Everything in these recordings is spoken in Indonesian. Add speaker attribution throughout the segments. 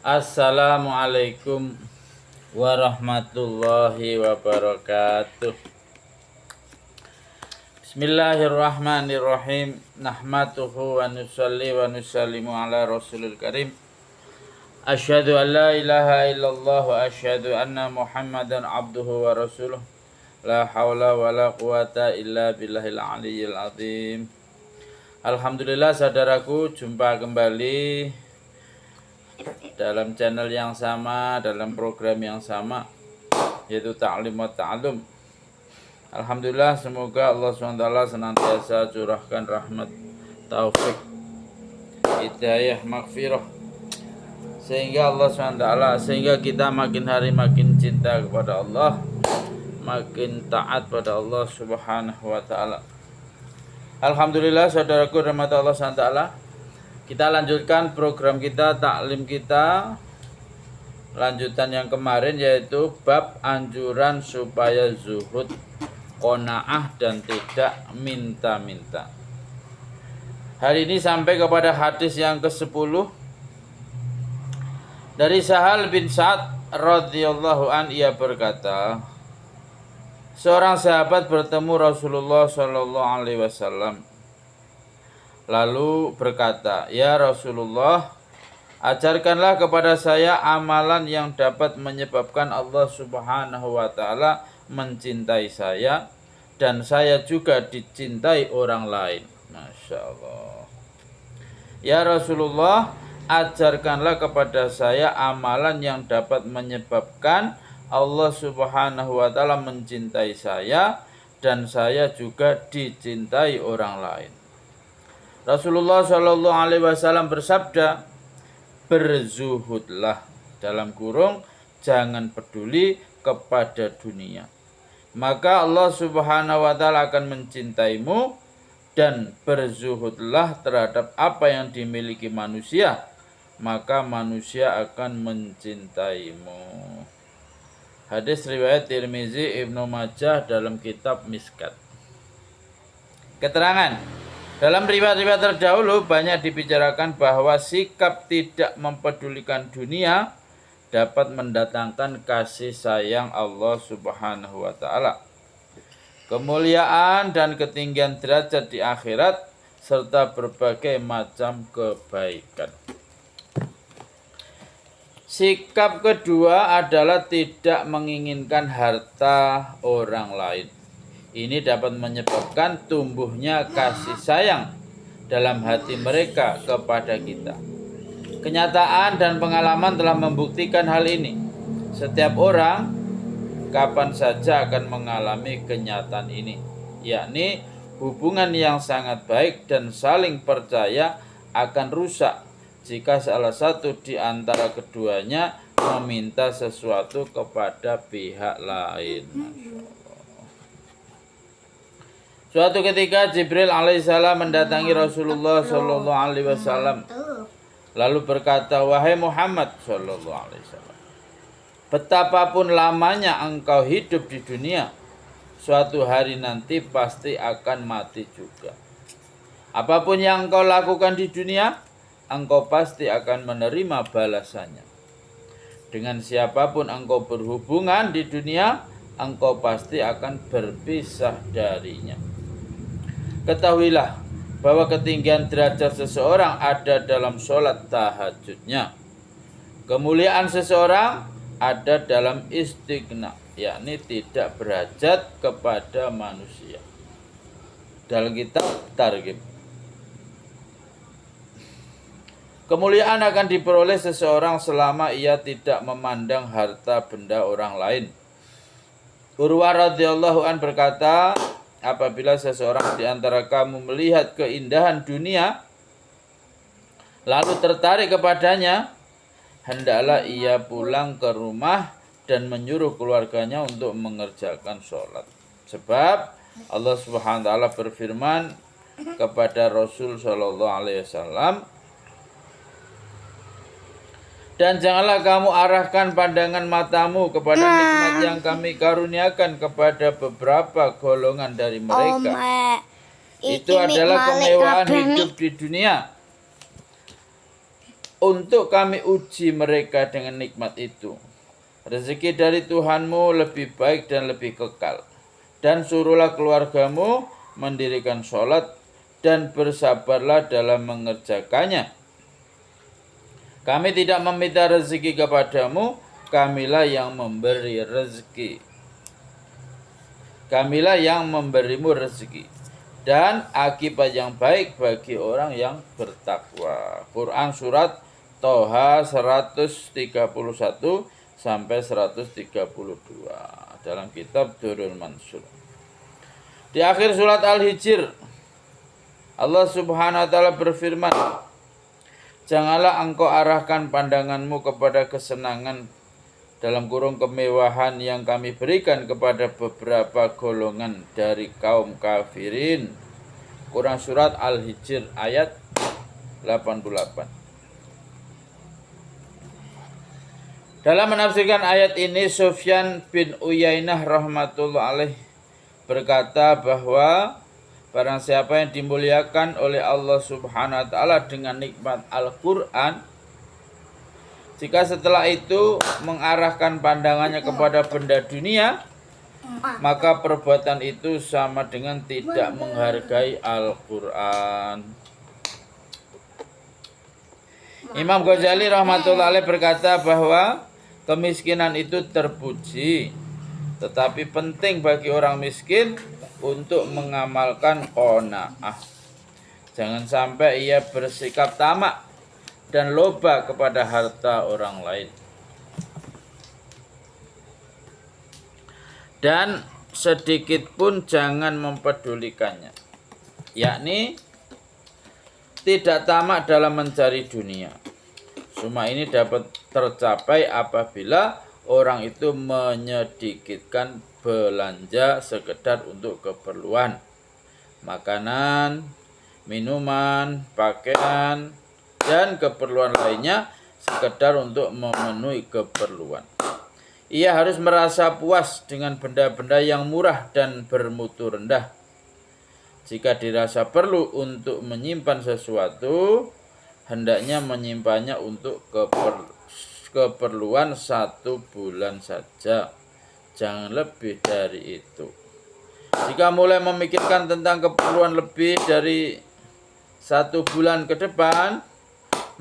Speaker 1: Assalamualaikum warahmatullahi wabarakatuh. Bismillahirrahmanirrahim. Nahmaduhu wa nusalli wa nusallimu ala rasulil karim. Asyhadu an la ilaha illallah wa asyhadu anna muhammadan abduhu wa rasuluh. La hawla wa la quwata illa billahil aliyyil azim. Alhamdulillah saudaraku, jumpa kembali dalam channel yang sama, dalam program yang sama, yaitu Ta'lim wa Ta'allum. Alhamdulillah, semoga Allah SWT senantiasa curahkan rahmat, taufik, hidayah, maghfirah, sehingga Allah SWT, sehingga kita makin hari makin cinta kepada Allah, makin taat pada Allah Subhanahu wa Ta'ala. Alhamdulillah, saudaraku rahmat Allah SWT, kita lanjutkan program kita, taklim kita, lanjutan yang kemarin, yaitu bab anjuran supaya zuhud, qanaah, dan tidak minta-minta. Hari ini sampai kepada hadis yang ke-10 dari Sahal bin Sa'ad radhiyallahu an, ia berkata, seorang sahabat bertemu Rasulullah sallallahu alaihi wasallam lalu berkata, "Ya Rasulullah, ajarkanlah kepada saya amalan yang dapat menyebabkan Allah Subhanahu wa Ta'ala mencintai saya dan saya juga dicintai orang lain." Masya Allah. "Ya Rasulullah, ajarkanlah kepada saya amalan yang dapat menyebabkan Allah Subhanahu wa Ta'ala mencintai saya dan saya juga dicintai orang lain." Rasulullah Shallallahu Alaihi Wasallam bersabda, "Berzuhudlah, dalam kurung jangan peduli kepada dunia, maka Allah Subhanahu wa Ta'ala akan mencintaimu, dan berzuhudlah terhadap apa yang dimiliki manusia, maka manusia akan mencintaimu." Hadis riwayat Tirmizi, Ibnu Majah dalam kitab Miskat. Keterangan: dalam riwayat-riwayat terdahulu banyak dibicarakan bahwa sikap tidak mempedulikan dunia dapat mendatangkan kasih sayang Allah Subhanahu wa Ta'ala, kemuliaan dan ketinggian derajat di akhirat, serta berbagai macam kebaikan. Sikap kedua adalah tidak menginginkan harta orang lain. Ini dapat menyebabkan tumbuhnya kasih sayang dalam hati mereka kepada kita. Kenyataan dan pengalaman telah membuktikan hal ini. Setiap orang kapan saja akan mengalami kenyataan ini, yakni hubungan yang sangat baik dan saling percaya akan rusak jika salah satu di antara keduanya meminta sesuatu kepada pihak lain. Suatu ketika Jibril alaihissalam mendatangi Rasulullah sallallahu alaihi wasallam lalu berkata, "Wahai Muhammad sallallahu alaihi wasallam, betapapun lamanya engkau hidup di dunia, suatu hari nanti pasti akan mati juga. Apapun yang engkau lakukan di dunia, engkau pasti akan menerima balasannya. Dengan siapapun engkau berhubungan di dunia, engkau pasti akan berpisah darinya. Ketahuilah bahwa ketinggian derajat seseorang ada dalam sholat tahajudnya. Kemuliaan seseorang ada dalam istighna, yakni tidak berhajat kepada manusia." Dalam kitab Targhib. Kemuliaan akan diperoleh seseorang selama ia tidak memandang harta benda orang lain. Urwah radhiyallahu an berkata, apabila seseorang di antara kamu melihat keindahan dunia lalu tertarik kepadanya, hendaklah ia pulang ke rumah dan menyuruh keluarganya untuk mengerjakan sholat. Sebab Allah Subhanahu wa Ta'ala berfirman kepada Rasul sallallahu alaihi wasallam, "Dan janganlah kamu arahkan pandangan matamu kepada nikmat yang kami karuniakan kepada beberapa golongan dari mereka. Itu adalah kemewahan hidup di dunia. untuk kami uji mereka dengan nikmat itu. Rezeki dari Tuhanmu lebih baik dan lebih kekal. Dan suruhlah keluargamu mendirikan sholat dan bersabarlah dalam mengerjakannya. Kami tidak meminta rezeki kepadamu, kamilah yang memberi rezeki. Kamilah yang memberimu rezeki. Dan akibat yang baik bagi orang yang bertakwa. Quran surat Toha 131 sampai 132 dalam kitab Durrul Mansur. Di akhir surat Al-Hijr, Allah Subhanahu wa taala berfirman, "Janganlah engkau arahkan pandanganmu kepada kesenangan dalam kurung kemewahan yang kami berikan kepada beberapa golongan dari kaum kafirin." Quran surat Al-Hijr ayat 88. Dalam menafsirkan ayat ini, Sufyan bin Uyainah rahmatullah alaih berkata bahwa barang siapa yang dimuliakan oleh Allah Subhanahu wa taala dengan nikmat Al-Qur'an, jika setelah itu mengarahkan pandangannya kepada benda dunia, maka perbuatan itu sama dengan tidak menghargai Al-Qur'an. Imam Ghazali rahmatullah alaih berkata bahwa kemiskinan itu terpuji, tetapi penting bagi orang miskin untuk mengamalkan qanaah. Jangan sampai ia bersikap tamak dan loba kepada harta orang lain. Dan sedikit pun jangan mempedulikannya. Yakni tidak tamak dalam mencari dunia. Semua ini dapat tercapai apabila orang itu menyedikitkan belanja sekedar untuk keperluan makanan, minuman, pakaian, dan keperluan lainnya sekedar untuk memenuhi keperluan. Ia harus merasa puas dengan benda-benda yang murah dan bermutu rendah. Jika dirasa perlu untuk menyimpan sesuatu, hendaknya menyimpannya untuk keperluan 1 bulan saja, jangan lebih dari itu. Jika mulai memikirkan tentang keperluan lebih dari 1 bulan ke depan,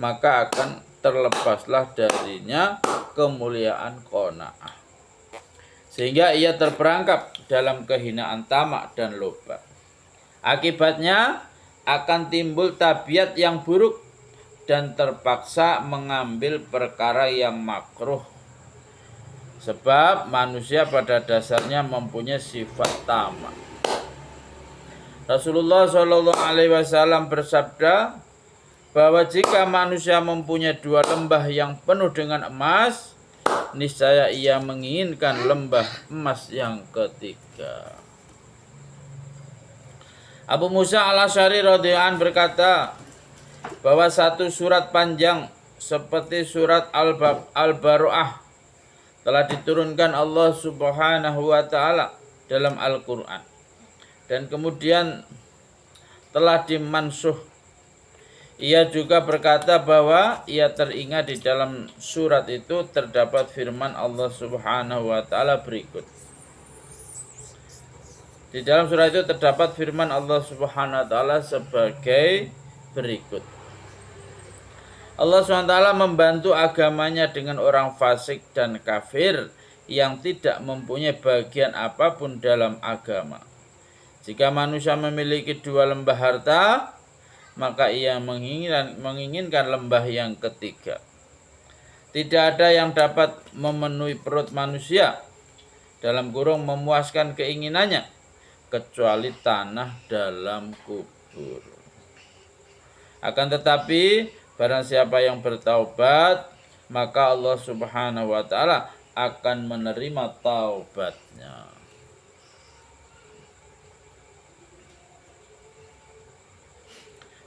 Speaker 1: maka akan terlepaslah darinya kemuliaan qanaah, sehingga ia terperangkap dalam kehinaan tamak dan loba. Akibatnya akan timbul tabiat yang buruk dan terpaksa mengambil perkara yang makruh. Sebab manusia pada dasarnya mempunyai sifat tamak. Rasulullah SAW bersabda bahwa jika manusia mempunyai 2 lembah yang penuh dengan emas, niscaya ia menginginkan lembah emas yang ketiga. Abu Musa al-Asy'ari radhiyallahu anhu berkata bahwa satu surat panjang seperti surat Al-Baro'ah telah diturunkan Allah Subhanahu wa taala dalam Al-Qur'an dan kemudian telah dimansuh. Ia juga berkata bahwa ia teringat di dalam surat itu terdapat firman Allah Subhanahu wa taala berikut. Di dalam surat itu terdapat firman Allah Subhanahu wa taala sebagai berikut. Allah SWT membantu agamanya dengan orang fasik dan kafir yang tidak mempunyai bagian apapun dalam agama. Jika manusia memiliki 2 lembah harta, maka ia menginginkan lembah yang ketiga. Tidak ada yang dapat memenuhi perut manusia dalam kurung memuaskan keinginannya kecuali tanah dalam kubur. Akan tetapi barang siapa yang bertaubat, maka Allah Subhanahu wa taala akan menerima taubatnya.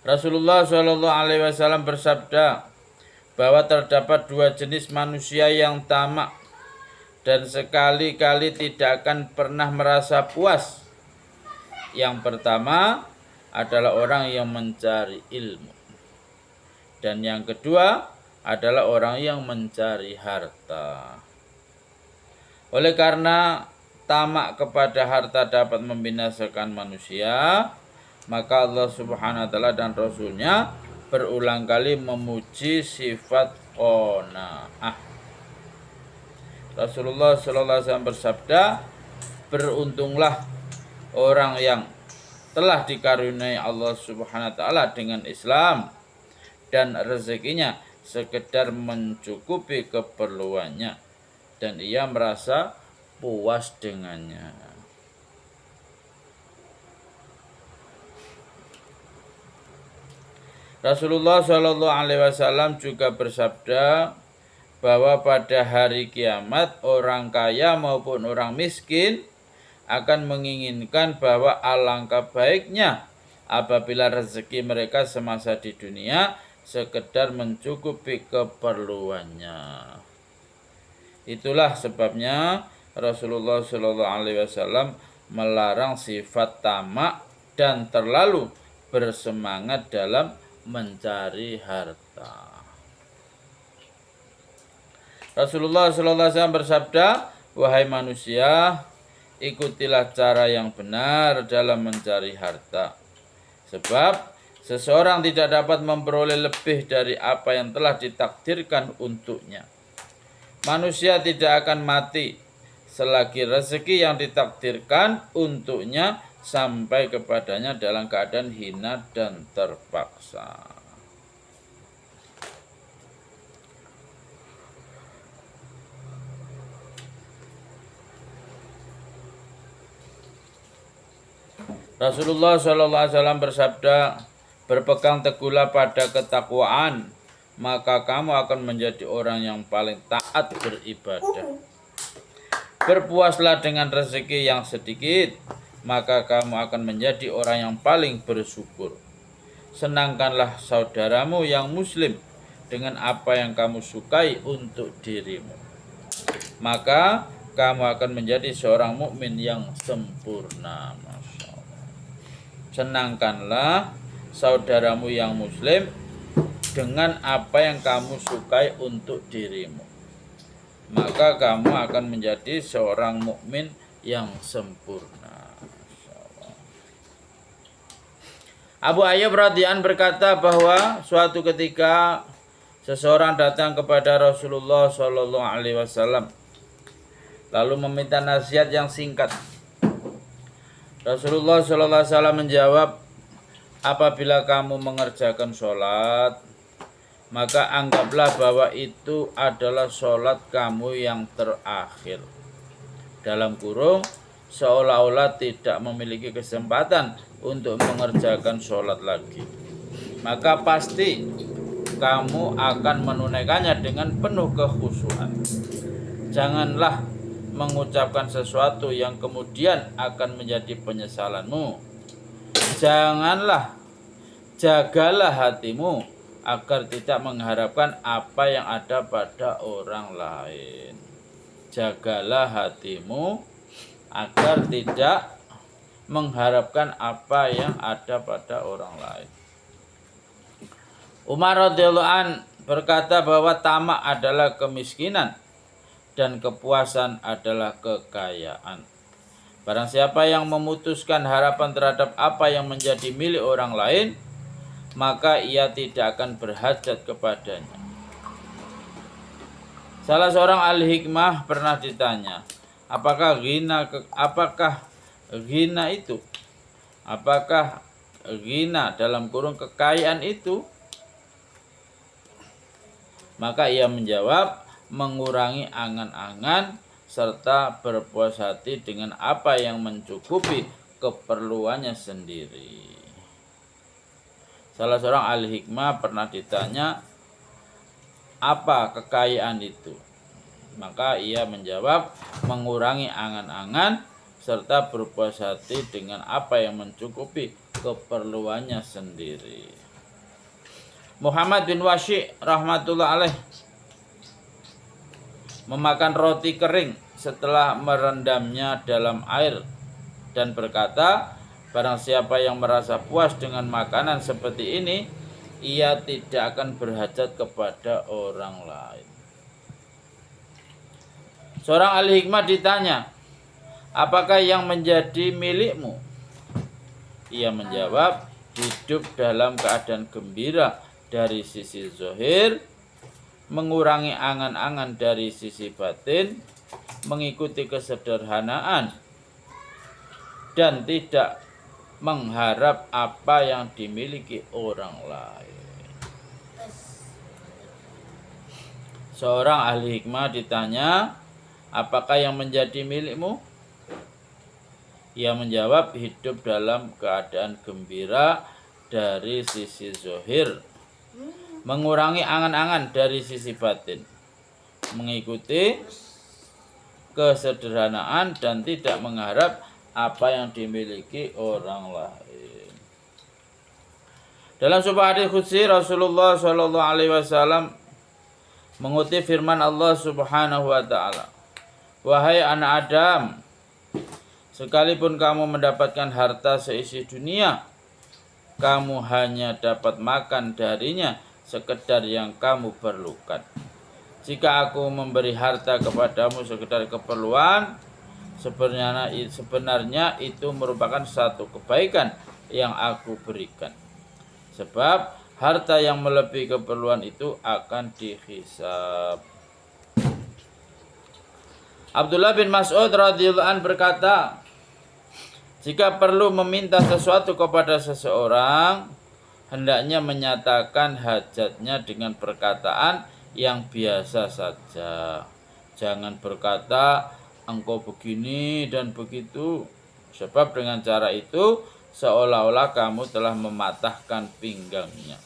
Speaker 1: Rasulullah SAW bersabda bahwa terdapat 2 jenis manusia yang tamak dan sekali-kali tidak akan pernah merasa puas. Yang pertama adalah orang yang mencari ilmu. Dan yang kedua adalah orang yang mencari harta. Oleh karena tamak kepada harta dapat membinasakan manusia, maka Allah Subhanahu wa taala dan Rasulnya berulang kali memuji sifat qanaah. Rasulullah sallallahu alaihi wasallam bersabda, beruntunglah orang yang telah dikaruniai Allah Subhanahu wa taala dengan Islam dan rezekinya sekedar mencukupi keperluannya dan ia merasa puas dengannya. Rasulullah Shallallahu Alaihi Wasallam juga bersabda bahwa pada hari kiamat orang kaya maupun orang miskin akan menginginkan bahwa alangkah baiknya apabila rezeki mereka semasa di dunia sekedar mencukupi keperluannya. Itulah sebabnya Rasulullah Shallallahu Alaihi Wasallam melarang sifat tamak dan terlalu bersemangat dalam mencari harta. Rasulullah Shallallahu Alaihi Wasallam bersabda, wahai manusia, ikutilah cara yang benar dalam mencari harta. Sebab seseorang tidak dapat memperoleh lebih dari apa yang telah ditakdirkan untuknya. Manusia tidak akan mati selagi rezeki yang ditakdirkan untuknya sampai kepadanya dalam keadaan hina dan terpaksa. Rasulullah SAW bersabda, berpegang teguhlah pada ketakwaan, maka kamu akan menjadi orang yang paling taat beribadah. Berpuaslah dengan rezeki yang sedikit, maka kamu akan menjadi orang yang paling bersyukur. Senangkanlah saudaramu yang muslim dengan apa yang kamu sukai untuk dirimu, maka kamu akan menjadi seorang mukmin yang sempurna. Masya Allah. Senangkanlah saudaramu yang muslim dengan apa yang kamu sukai untuk dirimu, maka kamu akan menjadi seorang mukmin yang sempurna. Abu Ayyub radhiyallahu berkata bahwa suatu ketika seseorang datang kepada Rasulullah Shallallahu Alaihi Wasallam lalu meminta nasihat yang singkat. Rasulullah Shallallahu Alaihi Wasallam menjawab, apabila kamu mengerjakan sholat, maka anggaplah bahwa itu adalah sholat kamu yang terakhir. Dalam kurung, seolah-olah tidak memiliki kesempatan untuk mengerjakan sholat lagi. Maka pasti kamu akan menunaikannya dengan penuh kekhusyuan. Janganlah mengucapkan sesuatu yang kemudian akan menjadi penyesalanmu. Jagalah hatimu agar tidak mengharapkan apa yang ada pada orang lain. Jagalah hatimu agar tidak mengharapkan apa yang ada pada orang lain. Umar radhiyallahu an berkata bahwa tamak adalah kemiskinan dan kepuasan adalah kekayaan. Barang siapa yang memutuskan harapan terhadap apa yang menjadi milik orang lain, maka ia tidak akan berhajat kepadanya. Salah seorang ahli hikmah pernah ditanya, apakah ghina itu? Apakah ghina dalam kurung kekayaan itu? Maka ia menjawab, mengurangi angan-angan serta berpuas hati dengan apa yang mencukupi keperluannya sendiri. Salah seorang ahli hikmah pernah ditanya, apa kekayaan itu? Maka ia menjawab, mengurangi angan-angan serta berpuas hati dengan apa yang mencukupi keperluannya sendiri. Muhammad bin Wasyi rahmatullah alaih memakan roti kering setelah merendamnya dalam air dan berkata, barang siapa yang merasa puas dengan makanan seperti ini, ia tidak akan berhajat kepada orang lain. Seorang ahli hikmah ditanya, apakah yang menjadi milikmu? Ia menjawab, hidup dalam keadaan gembira dari sisi zahir, mengurangi angan-angan dari sisi batin, mengikuti kesederhanaan, dan tidak mengharap apa yang dimiliki orang lain. Seorang ahli hikmah ditanya, apakah yang menjadi milikmu? Ia menjawab, hidup dalam keadaan gembira dari sisi zahir, mengurangi angan-angan dari sisi batin, mengikuti kesederhanaan dan tidak mengharap apa yang dimiliki orang lain. Dalam sebuah hadis qudsi Rasulullah Shallallahu Alaihi Wasallam mengutip firman Allah Subhanahu Wa Taala, wahai anak Adam, sekalipun kamu mendapatkan harta seisi dunia, kamu hanya dapat makan darinya sekedar yang kamu perlukan. Jika aku memberi harta kepadamu sekedar keperluan, sebenarnya itu merupakan satu kebaikan yang aku berikan. Sebab harta yang melebihi keperluan itu akan dihisab. Abdullah bin Mas'ud radhiyallahu anhu berkata, jika perlu meminta sesuatu kepada seseorang, hendaknya menyatakan hajatnya dengan perkataan yang biasa saja. Jangan berkata, engkau begini dan begitu. Sebab dengan cara itu, seolah-olah kamu telah mematahkan pinggangnya.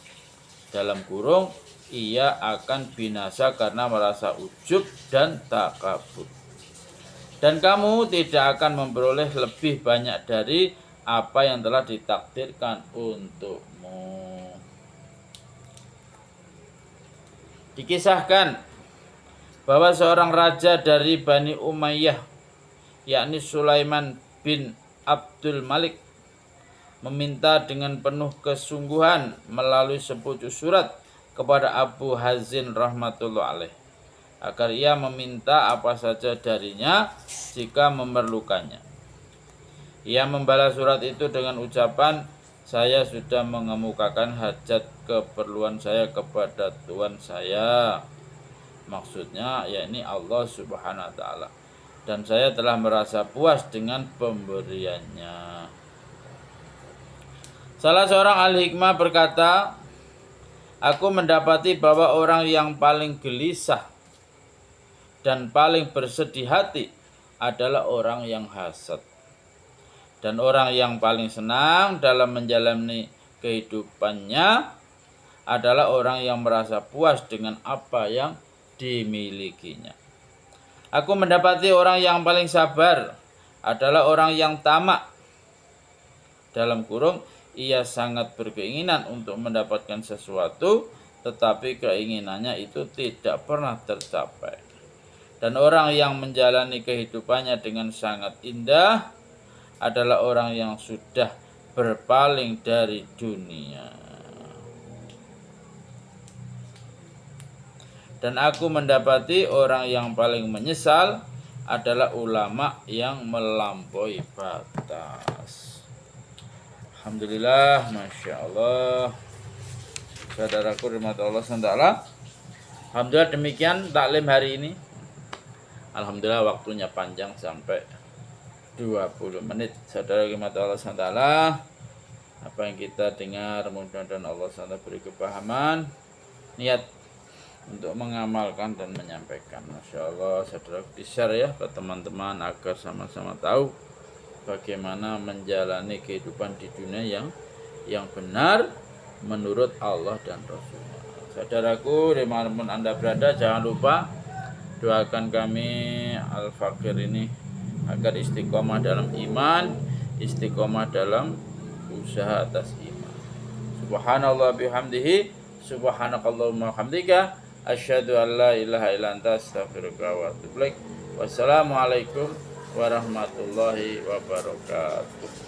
Speaker 1: Dalam kurung, ia akan binasa karena merasa ujub dan takabur. Dan kamu tidak akan memperoleh lebih banyak dari apa yang telah ditakdirkan untukmu. Dikisahkan bahwa seorang raja dari Bani Umayyah, yakni Sulaiman bin Abdul Malik, meminta dengan penuh kesungguhan melalui sepucuk surat kepada Abu Hazin rahmatullah alaih agar ia meminta apa saja darinya jika memerlukannya. Ia membalas surat itu dengan ucapan, saya sudah mengemukakan hajat keperluan saya kepada Tuhan saya. Maksudnya yakni Allah Subhanahu wa taala. Dan saya telah merasa puas dengan pemberiannya. Salah seorang ahli hikmah berkata, aku mendapati bahwa orang yang paling gelisah dan paling bersedih hati adalah orang yang hasad. Dan orang yang paling senang dalam menjalani kehidupannya adalah orang yang merasa puas dengan apa yang dimilikinya. Aku mendapati orang yang paling sabar adalah orang yang tamak. Dalam kurung, ia sangat berkeinginan untuk mendapatkan sesuatu, tetapi keinginannya itu tidak pernah tercapai. Dan orang yang menjalani kehidupannya dengan sangat indah adalah orang yang sudah berpaling dari dunia. Dan aku mendapati orang yang paling menyesal adalah ulama yang melampaui batas. Alhamdulillah, Masya Allah. Saudaraku rahmat Allah SWT. Alhamdulillah demikian taklim hari ini. Alhamdulillah waktunya panjang sampai 20 menit. Saudara rahmat Allah SWT, apa yang kita dengar mudah-mudahan Allah SWT beri kepahaman, niat untuk mengamalkan dan menyampaikan. Masya Allah, saudara di-share ya ke teman-teman agar sama-sama tahu bagaimana menjalani kehidupan di dunia yang benar menurut Allah dan Rasulnya. Saudaraku, dimanapun Anda berada, jangan lupa doakan kami Al-Fakir ini agar istiqomah dalam iman, istiqomah dalam usaha atas iman. Subhanallah bihamdihi, subhanakallahumma hamdika, asyhadu an la ilaha illa anta astaghfiruka wa atubu ilaik. Wassalamualaikum warahmatullahi wabarakatuh.